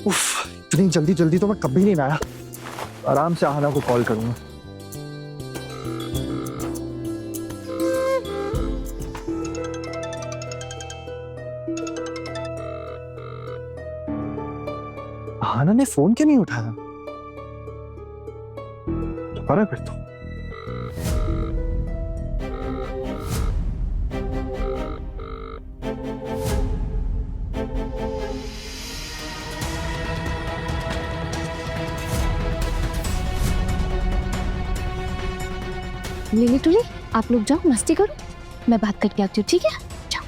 उफ, इतनी जल्दी जल्दी तो मैं कभी नहीं आया। आराम से आहना को कॉल करूंगा। आहना ने फोन क्यों नहीं उठाया? दोबारा करता हूं। लिली टुली, आप लोग जाओ मस्ती करो, मैं बात करके आती हूँ, ठीक है? जाओ।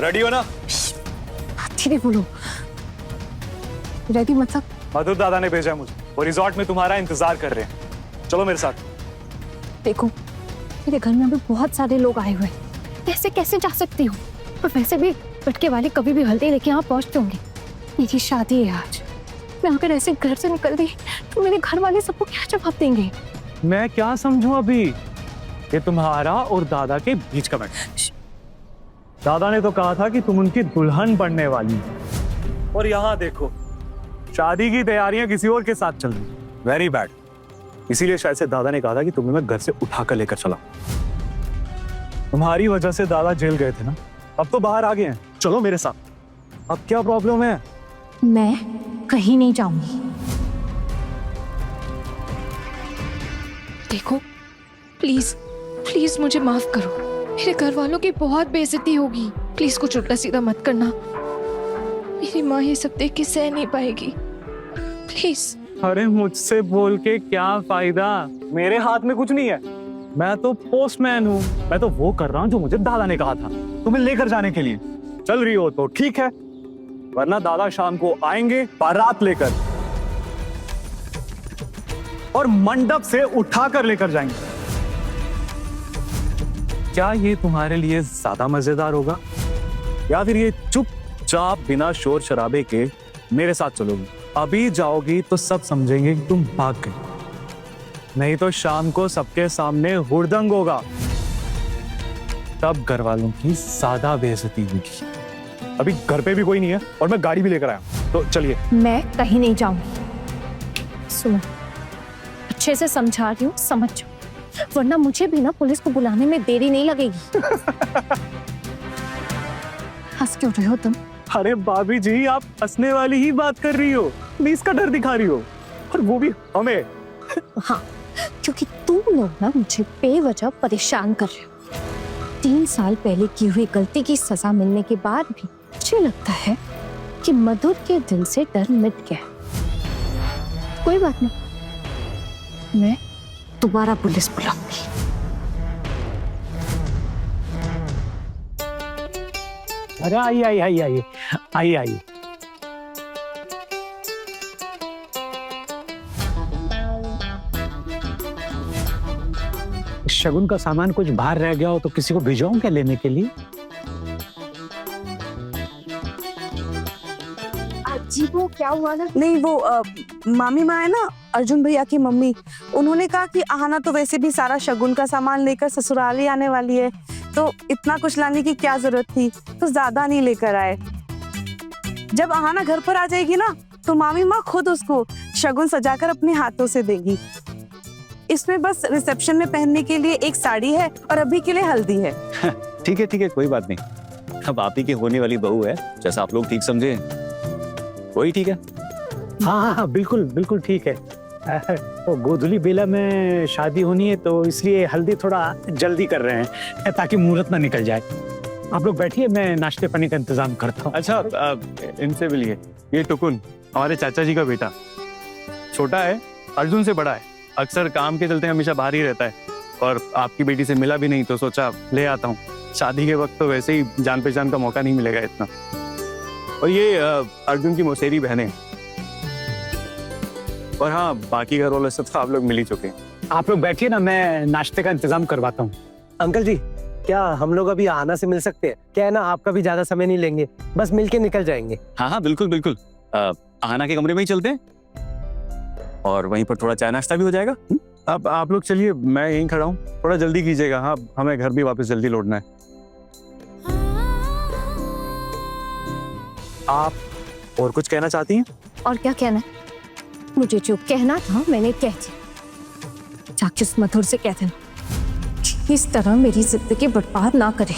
रेडी हो ना? धीरे बोलो। रेडी मतलब? मधुर दादा ने भेजा है मुझे, वो रिजॉर्ट में तुम्हारा इंतजार कर रहे हैं। चलो मेरे साथ। देखो, मेरे घर में अभी बहुत सारे लोग आए हुए हैं, ऐसे कैसे जा सकती हूँ? और वैसे भी पटके वाले कभी भी हल्दी लेके यहाँ पहुँचते होंगे। मेरी शादी है आज, मैं अगर ऐसे घर से निकल गई तो मेरे घर वाले सबको क्या जवाब देंगे? मैं क्या समझूं अभी? ये तुम्हारा और दादा के बीच का मैटर। दादा ने तो कहा था कि तुम उनकी दुल्हन बनने वाली हो, और यहाँ देखो शादी की तैयारियां किसी और के साथ चल रही। Very bad. इसीलिए शायद से दादा ने कहा था कि तुम्हें मैं घर से उठा कर लेकर चला। तुम्हारी वजह से दादा जेल गए थे ना, अब तो बाहर आ गए हैं। चलो मेरे साथ। अब क्या प्रॉब्लम है? मैं कहीं नहीं जाऊंगी। देखो, प्लीज प्लीज मुझे माफ करो, मेरे घर वालों की बहुत बेइज्जती होगी। प्लीज कुछ उल्टा सीधा मत करना, मेरी माँ ये सब देख के सह नहीं पाएगी, प्लीज। अरे मुझसे बोल के क्या फायदा? मेरे हाथ में कुछ नहीं है, मैं तो पोस्टमैन हूँ। मैं तो वो कर रहा हूँ जो मुझे दादा ने कहा था तुम्हें लेकर जाने के लिए। चल रही हो तो ठीक है, वरना दादा शाम को आएंगे बारात लेकर और मंडप से उठाकर लेकर जाएंगे। क्या ये तुम्हारे लिए ज्यादा मजेदार होगा, या फिर ये चुपचाप बिना शोर शराबे के मेरे साथ चलोगी? अभी जाओगी तो सब समझेंगे कि तुम भाग गई, नहीं तो शाम को सबके सामने हुड़दंग होगा, तब घर वालों की ज्यादा बेइज्जती होगी। अभी घर पे भी कोई नहीं है और मैं गाड़ी भी लेकर आया, तो चलिए। मैं कहीं नहीं जाऊंगी। सुनो, अच्छे से समझा रही हूँ, समझ जाओ, वरना मुझे भी ना पुलिस को बुलाने में देरी नहीं लगेगी। हंस क्यों रहे हो तुम? अरे भाभी जी, आप हंसने वाली ही बात कर रही हो, पुलिस का डर दिखा रही हो, और वो भी हमें। हाँ, क्योंकि तुम लोग ना मुझे बेवजह परेशान कर रहे हो। 3 साल पहले की हुई गलती की सजा मिलने के बाद भी मुझे लगता है कि मधुर के दिल से डर मिट गया। कोई बात नहीं, मैं दोबारा पुलिस बुलाऊंगी। अरे आइए आइए आइए आइए आइए आइए। शगुन का सामान कुछ बाहर रह गया हो तो किसी को भिजवाऊं क्या लेने के लिए? जी वो क्या हुआ ना? नहीं वो मामी माँ है ना, अर्जुन भैया की मम्मी, उन्होंने कहा कि आहना तो वैसे भी सारा शगुन का सामान लेकर ससुराल ही आने वाली है, तो इतना कुछ लाने की क्या जरूरत थी, तो ज्यादा नहीं लेकर आए। जब आहना घर पर आ जाएगी ना, तो मामी माँ खुद उसको शगुन सजाकर अपने हाथों से देगी। इसमें बस रिसेप्शन में पहनने के लिए एक साड़ी है और अभी के लिए हल्दी है। ठीक है, कोई बात नहीं। अब आप ही की होने वाली बहू है, जैसा आप लोग ठीक समझे वही ठीक है। हाँ हाँ बिल्कुल बिल्कुल ठीक है। वो गोधुली बेला में शादी होनी है तो इसलिए हल्दी थोड़ा जल्दी कर रहे हैं ताकि मुहूर्त ना निकल जाए। आप लोग बैठिए, मैं नाश्ते पानी का इंतजाम करता हूँ। अच्छा, इनसे मिलिए। ये टुकुन हमारे चाचा जी का बेटा, छोटा है, अर्जुन से बड़ा है, अक्सर काम के चलते हमेशा बाहर ही रहता है, और आपकी बेटी से मिला भी नहीं तो सोचा ले आता हूँ। शादी के वक्त तो वैसे ही जान पहचान का मौका नहीं मिलेगा इतना। और ये अर्जुन की मौसेरी बहनें, और हाँ बाकी घर वाले सब तो आप लोग मिल ही चुके हैं। आप लोग बैठिए ना, मैं नाश्ते का इंतजाम करवाता हूँ। अंकल जी, क्या हम लोग अभी आहना से मिल सकते हैं? क्या है ना, आपका भी ज्यादा समय नहीं लेंगे, बस मिलके निकल जाएंगे। हाँ बिल्कुल बिल्कुल। आहना के कमरे में ही चलते हैं और वहीं पर थोड़ा चाय नाश्ता भी हो जाएगा। अब आप लोग चलिए, मैं यहीं खड़ा हूँ, थोड़ा जल्दी कीजिएगा। हाँ, हमें घर भी वापस जल्दी लौटना है। आप और कुछ कहना चाहती हैं? और क्या कहना है? मुझे जो कहना था मैंने कह दिया। जाके उस मधुर से कह देना कि इस तरह मेरी जिंदगी बर्बाद ना करे।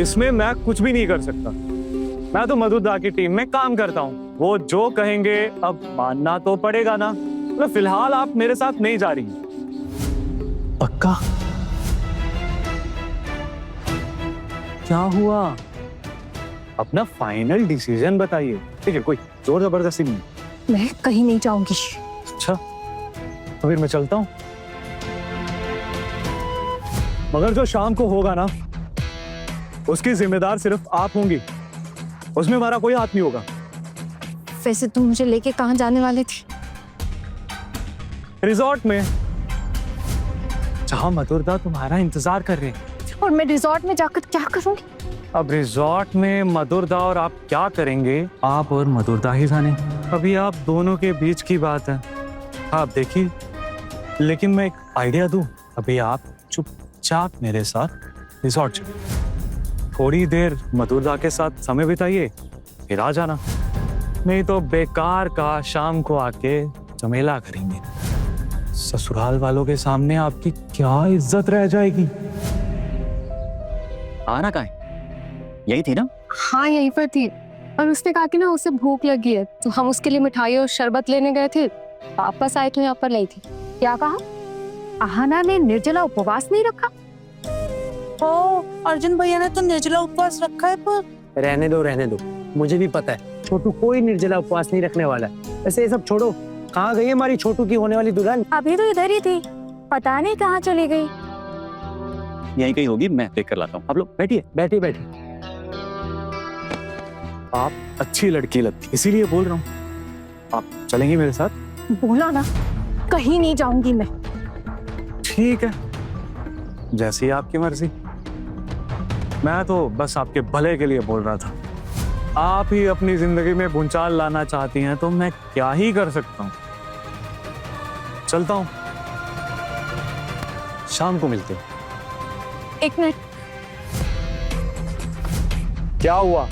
इसमें मैं कुछ भी नहीं कर सकता। मैं तो मधुर दा की टीम में काम करता हूँ, वो जो कहेंगे अब मानना तो पड़ेगा ना। मतलब फिलहाल आप मेरे साथ नहीं जा रही। पक्का? क्या हुआ? अपना फाइनल डिसीजन बताइए। ठीक है, कोई जोर जबरदस्ती नहीं। मैं कहीं नहीं जाऊंगी। अच्छा, तो फिर मैं चलता हूँ। मगर जो शाम को होगा ना, उसकी जिम्मेदार सिर्फ आप होंगी, उसमें हमारा कोई हाथ नहीं होगा। वैसे तुम मुझे लेके कहाँ जाने वाले थे? रिजॉर्ट में, जहां मधुरदा तुम्हारा इंतजार कर रहे हैं। और मैं रिजॉर्ट में जाकर क्या करूंगी? अब रिजॉर्ट में मधुरदा और आप क्या करेंगे, आप और मधुरदा ही जाने। अभी आप दोनों के बीच की बात है, आप देखिए। लेकिन मैं एक आइडिया दूं, अभी आप चुपचाप मेरे साथ रिजॉर्ट चलिए, थोड़ी देर मधुरदा के साथ समय बिताइए, फिर आ जाना। नहीं तो बेकार का शाम को आके झमेला करेंगे। ससुराल वालों के सामने आपकी क्या इज्जत रह जाएगी। आना कहाँ है? यही थी ना? हाँ यहीं पर थी, और उसने कहा कि ना उसे भूख लगी है, तो हम उसके लिए मिठाई और शरबत लेने गए थे। वापस आए तो यहाँ पर नहीं थी। क्या कहा? आहाना ने निर्जला उपवास नहीं रखा? ओ, अर्जुन भैया ने तो निर्जला उपवास रखा है। पर रहने दो, मुझे भी पता है छोटू कोई निर्जला उपवास नहीं रखने वाला है। वैसे ये सब छोड़ो, कहाँ गई है हमारी छोटू की होने वाली दुल्हन? अभी तो इधर ही थी, पता नहीं कहाँ चली गई। यहीं कहीं होगी, मैं देख कर लाता हूँ। आप लोग बैठिए। बैठी। आप अच्छी लड़की लगती, इसीलिए बोल रहा हूँ। आप चलेंगे मेरे साथ? बोला ना, कहीं नहीं जाऊंगी मैं। ठीक है, जैसी आपकी मर्जी। मैं तो बस आपके भले के लिए बोल रहा था। आप ही अपनी जिंदगी में भूचाल लाना चाहती हैं तो मैं क्या ही कर सकता हूँ। चलता हूँ, शाम को मिलते हैं। एक मिनट, क्या हुआ?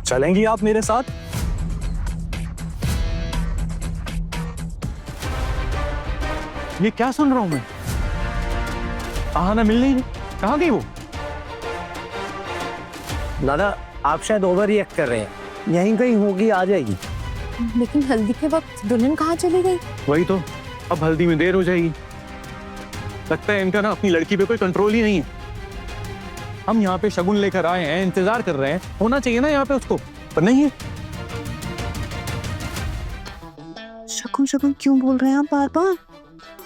चलेंगी आप मेरे साथ? ये क्या सुन रहा हूं मैं? आहाना मिल नहीं रही, कहाँ गई वो? दादा आप शायद ओवर रिएक्ट कर रहे हैं, यहीं कहीं होगी, आ जाएगी। लेकिन हल्दी के वक्त दुल्हन कहाँ चली गई? वही तो, अब हल्दी में देर हो जाएगी। लगता है इनका ना अपनी लड़की पे कोई कंट्रोल ही नहीं है। हम यहाँ पे शगुन लेकर आए हैं, इंतजार कर रहे हैं, होना चाहिए ना यहाँ पे उसको, पर नहीं है। शकुन क्यों बोल रहे हैं आप बार-बार?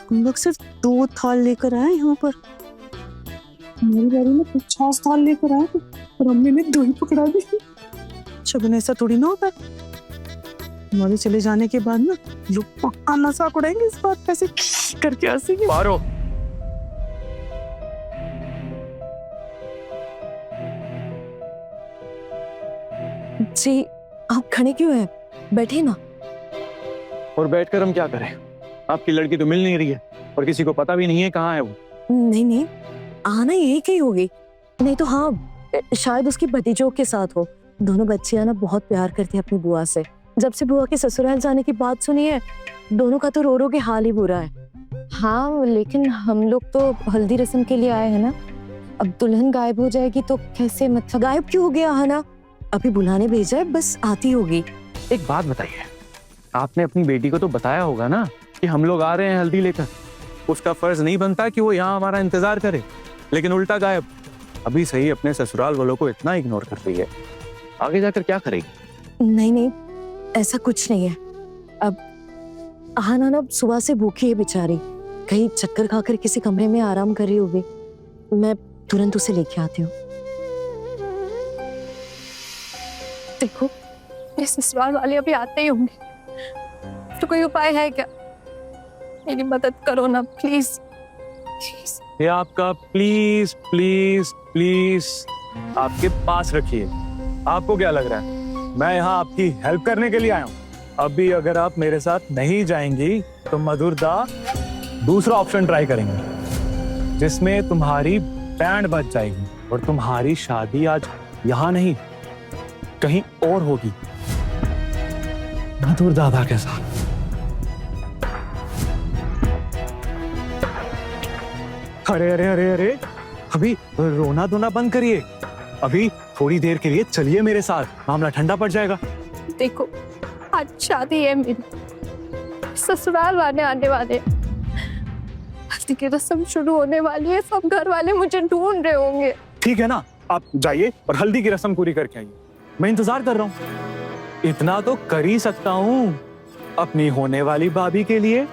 हम लोग सिर्फ 2 थाल लेकर आए यहाँ पर। मेरी बारी में 50 थाल लेकर आए थे और अम्मी ने 2 ही पकड़ा दी। शगुन ऐसा थोड़ी ना होता। हमारे चले जाने के बाद ना लोग पक्का मजाक उड़ाएंगे इस बात पे, से करके हंसेंगे। पारो, जी आप खड़े क्यों हैं? बैठे ना। और बैठकर हम क्या करें? आपकी लड़की तो मिल नहीं रही है और किसी को पता भी नहीं है कहाँ है वो। नहीं, आना यही कहीं होगी। नहीं तो हाँ, शायद उसकी भतीजों के साथ हो। दोनों बच्चियां ना बहुत प्यार करती है अपनी बुआ से। जब से बुआ के ससुराल जाने की बात सुनी है, दोनों का तो रो के हाल ही बुरा है। हाँ, लेकिन हम लोग तो हल्दी रस्म के लिए आए हैं ना। अब दुल्हन गायब हो जाएगी तो कैसे? मतलब गायब क्यों हो गया है ना? अभी बुलाने भेजा है, बस आती होगी। एक बात बताइए, आपने अपनी बेटी को तो बताया होगा ना कि हम लोग आ रहे हैं हल्दी लेकर। उसका फर्ज नहीं बनता कि वो यहाँ हमारा इंतजार करे, लेकिन उल्टा गायब। अभी सही अपने ससुराल वालों को इतना इग्नोर कर रही है, आगे जाकर क्या करेगी? नहीं, ऐसा कुछ नहीं है। अब आहाना ना सुबह से भूखी है बेचारी, कहीं चक्कर खाकर किसी कमरे में आराम कर रही होगी। मैं तुरंत उसे लेके आती हूँ। देखो मेरे ससुराल वाले अभी आते ही होंगे, तो कोई उपाय है क्या? मेरी मदद करो ना प्लीज। ये आपका प्लीज प्लीज प्लीज आपके पास रखिए। आपको क्या लग रहा है मैं यहाँ आपकी हेल्प करने के लिए आया हूँ? अभी अगर आप मेरे साथ नहीं जाएंगी तो मधुरदा दूसरा ऑप्शन ट्राई करेंगे, जिसमें तुम्हारी बैंड बज जाएगी और तुम्हारी शादी आज यहां नहीं कहीं और होगी, मधुर दादा के साथ। अरे अरे अरे अरे, अभी रोना धोना बंद करिए, अभी थोड़ी देर के लिए चलिए मेरे साथ, मामला ठंडा पड़ जाएगा। देखो आज शादी है मेरी, ससुराल वाले आने वाले, हल्दी की रस्म शुरू होने वाली है, सब घर वाले मुझे ढूंढ रहे होंगे। ठीक है ना, आप जाइए और हल्दी की रस्म पूरी करके आइए, मैं इंतजार कर रहा हूँ। इतना तो कर ही सकता हूँ अपनी होने वाली भाभी के लिए।